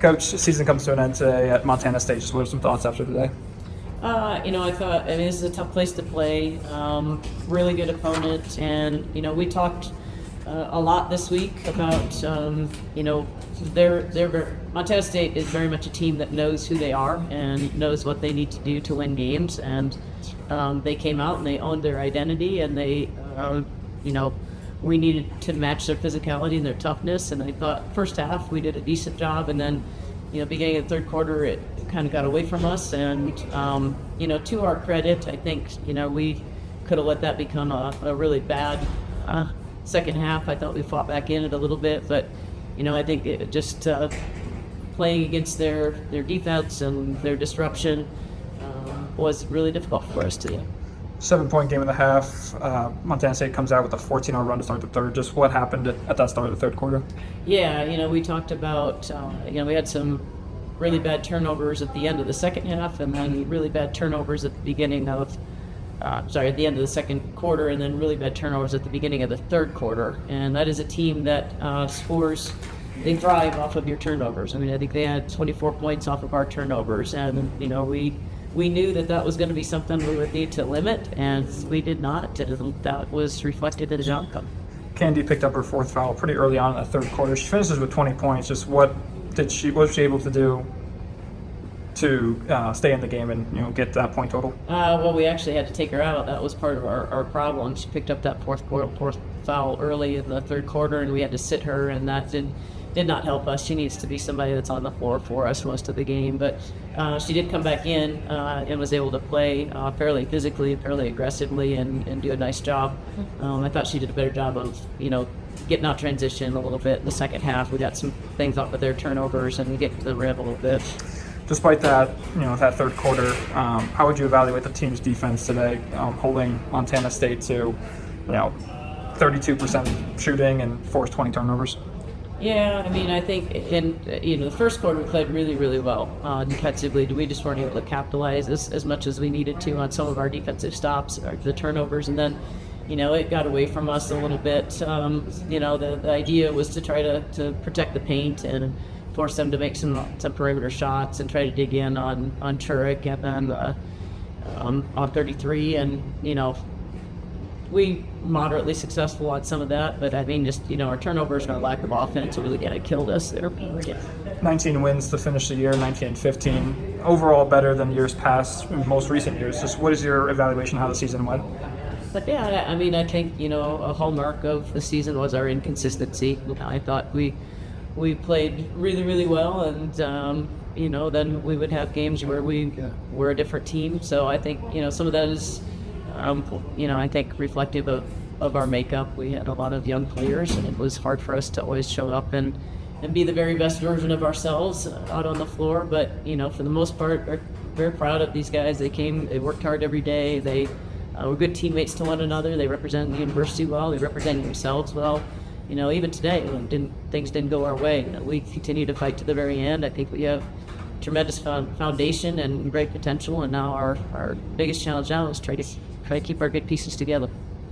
Coach, season comes to an end today at Montana State. Just what are some thoughts after today? I thought, this is a tough place to play, really good opponent, and, we talked a lot this week about, Montana State is very much a team that knows who they are and knows what they need to do to win games, and they came out and they owned their identity, and they, we needed to match their physicality and their toughness, and I thought first half we did a decent job, and then, beginning of the third quarter, it kind of got away from us, and, to our credit, I think, we could have let that become a really bad second half. I thought we fought back in it a little bit, but, I think it just playing against their defense and their disruption was really difficult for us today. 7-point game in the half. Montana State comes out with a 14-0 run to start the third. Just what happened at that start of the third quarter? Yeah, we talked about, we had some really bad turnovers at the end of the second half, and then really bad turnovers at the beginning of, at the end of the second quarter, and then really bad turnovers at the beginning of the third quarter. And that is a team that scores, they thrive off of your turnovers. I think they had 24 points off of our turnovers, and, we knew that was going to be something we would need to limit, and we did not. That was reflected in the outcome. Candy picked up her fourth foul pretty early on in the third quarter. She finishes with 20 points. Just what was she able to do to stay in the game and get that point total? Well, we actually had to take her out. That was part of our problem. She picked up that fourth foul early in the third quarter, and we had to sit her, and that did not help us. She needs to be somebody that's on the floor for us most of the game, but she did come back in and was able to play fairly physically, fairly aggressively, and do a nice job. I thought she did a better job of, getting out transition a little bit in the second half. We got some things off of their turnovers and getting to the rim a little bit. Despite that, that third quarter, how would you evaluate the team's defense today, holding Montana State to, 32% shooting and forced 20 turnovers? Yeah, I think in the first quarter we played really, really well defensively. We just weren't able to capitalize as much as we needed to on some of our defensive stops, or the turnovers, and then it got away from us a little bit. The idea was to try to protect the paint and force them to make some perimeter shots and try to dig in on Turek and then on 33, and we moderately successful on some of that, but our turnovers and our lack of offense really kind of killed us there. 19 wins to finish the year, 19-15. Overall better than years past, most recent years. Just what is your evaluation of how the season went? But yeah, I think, a hallmark of the season was our inconsistency. I thought we played really, really well, and then we would have games where we were a different team. So I think, some of that is I think reflective of our makeup. We had a lot of young players, and it was hard for us to always show up and be the very best version of ourselves out on the floor. But, for the most part, we're very proud of these guys. They worked hard every day. They were good teammates to one another. They represent the university well. They represent themselves well. Even today, when things didn't go our way, we continue to fight to the very end. I think we have tremendous foundation and great potential, and now our biggest challenge now is try to keep our good pieces together.